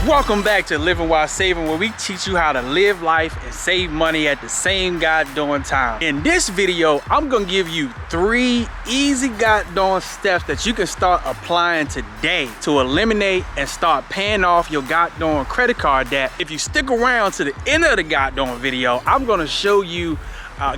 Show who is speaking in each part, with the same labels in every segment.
Speaker 1: Welcome back to Living While Saving, where we teach you how to live life and save money at the same goddamn time. In this video, I'm gonna give you 3 easy goddamn steps that you can start applying today to eliminate and start paying off your goddamn credit card debt. If you stick around to the end of the goddamn video, I'm gonna show you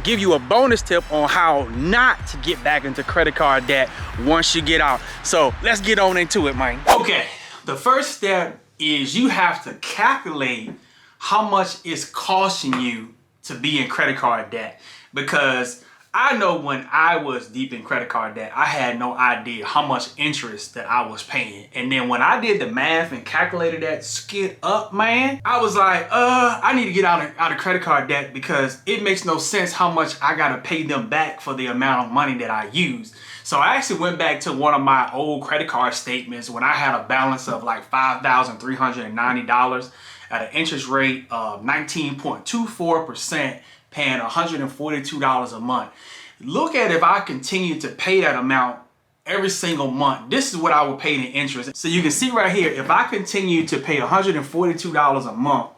Speaker 1: give you a bonus tip on how not to get back into credit card debt once you get out. So let's get on into it, man. Okay, the first step is you have to calculate how much it's costing you to be in credit card debt. Because I know when I was deep in credit card debt, I had no idea how much interest that I was paying. And then when I did the math and calculated that skid up, man, I was like, I need to get out of credit card debt, because it makes no sense how much I gotta pay them back for the amount of money that I used. So I actually went back to one of my old credit card statements when I had a balance of like $5,390 at an interest rate of 19.24%, paying $142 a month. Look at if I continue to pay that amount every single month. This is what I would pay in interest. So you can see right here, if I continue to pay $142 a month,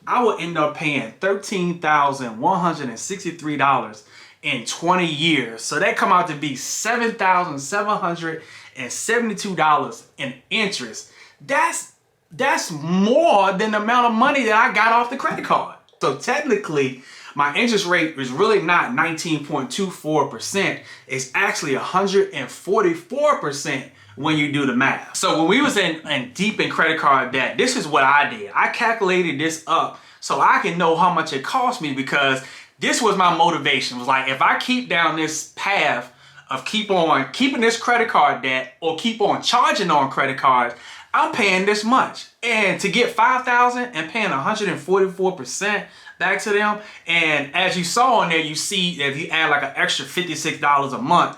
Speaker 1: I will end up paying $13,163 in 20 years. So that come out to be $7,772 in interest. That's more than the amount of money that I got off the credit card. So technically, my interest rate is really not 19.24%. It's actually 144% when you do the math. So when we was in deep in credit card debt, this is what I did. I calculated this up so I can know how much it cost me, because this was my motivation. It was like, if I keep down this path of keep on keeping this credit card debt or keep on charging on credit cards, I'm paying this much. And to get $5,000 and paying 144% back to them. And as you saw on there, you see that if you add like an extra $56 a month,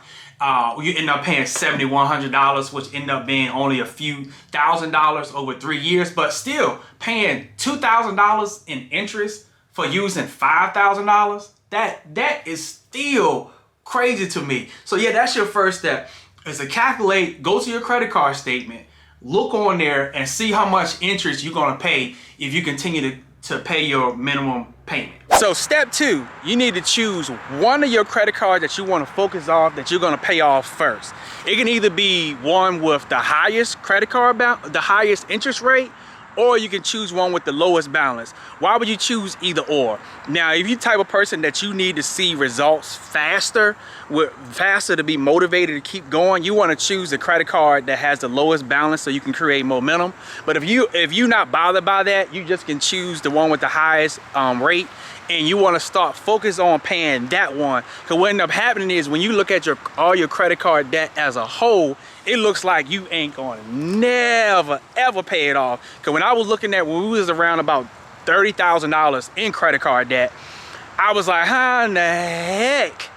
Speaker 1: you end up paying $7,100, which end up being only a few $1,000s over 3 years, but still paying $2,000 in interest for using $5,000. That is still crazy to me. So yeah, that's your first step, is to calculate, go to your credit card statement, look on there and see how much interest you're gonna pay if you continue to pay your minimum payment. So step 2, you need to choose one of your credit cards that you want to focus on, that you're going to pay off first. It can either be one with the highest credit card the highest interest rate, or you can choose one with the lowest balance. Why would you choose either or? Now, if you're the type of person that you need to see results faster to be motivated to keep going, you want to choose the credit card that has the lowest balance so you can create momentum. But if you're not bothered by that, you just can choose the one with the highest rate, and you want to start focus on paying that one. Because what ends up happening is, when you look at all your credit card debt as a whole, it looks like you ain't gonna never ever pay it off. Because when I was looking at, when we was around about $30,000 in credit card debt, I was like, how in the heck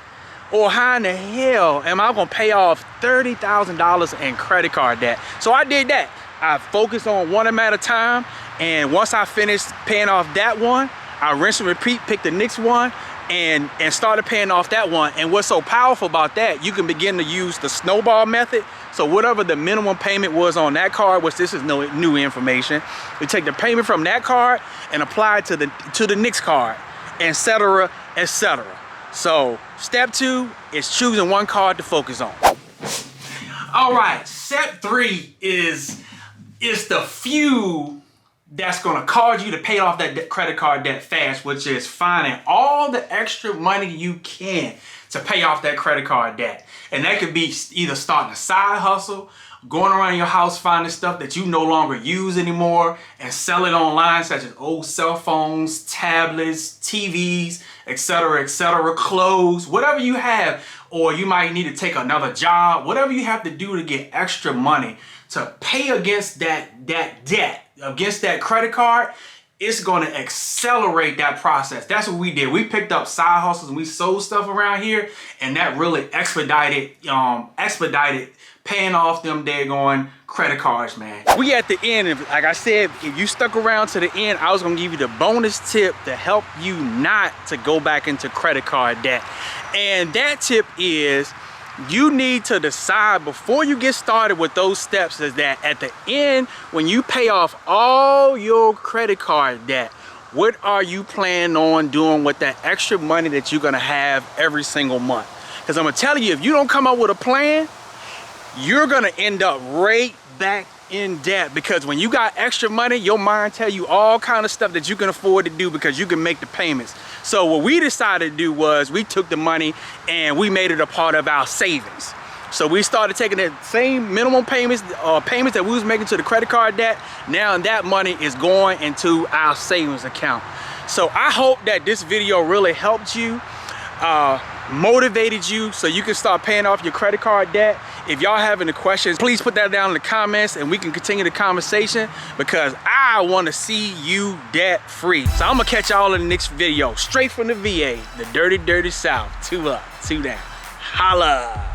Speaker 1: or how in the hell am I gonna pay off $30,000 in credit card debt? So I did that. I focused on one amount of time, and once I finished paying off that one, I rinse and repeat, picked the next one, and started paying off that one. And what's so powerful about that, you can begin to use the snowball method. So whatever the minimum payment was on that card, which this is no new information, you take the payment from that card and apply it to the next card, etc., etc. So step 2 is choosing one card to focus on. All right, step 3 is the few that's gonna cause you to pay off that credit card debt fast, which is finding all the extra money you can to pay off that credit card debt. And that could be either starting a side hustle, going around your house finding stuff that you no longer use anymore and sell it online, such as old cell phones, tablets, TVs, etc., clothes, whatever you have. Or you might need to take another job, whatever you have to do to get extra money to pay against that debt, against that credit card. It's going to accelerate that process. That's what we did. We picked up side hustles and we sold stuff around here, and that really expedited paying off them daggone credit cards, man. We at the end, like I said, if you stuck around to the end, I was gonna give you the bonus tip to help you not to go back into credit card debt. And that tip is, you need to decide before you get started with those steps is that at the end, when you pay off all your credit card debt, what are you planning on doing with that extra money that you're gonna have every single month? Because I'm gonna tell you, if you don't come up with a plan, you're gonna end up right back in debt, because when you got extra money, your mind tell you all kind of stuff that you can afford to do because you can make the payments. So what we decided to do was we took the money and we made it a part of our savings. So we started taking the same minimum payments that we was making to the credit card debt. Now that money is going into our savings account. So I hope that this video really helped you, motivated you so you can start paying off your credit card debt. If y'all have any questions, please put that down in the comments and we can continue the conversation, because I want to see you debt free. So I'm gonna catch y'all in the next video, straight from the VA, the dirty, dirty South. 2 up, 2 down. Holla.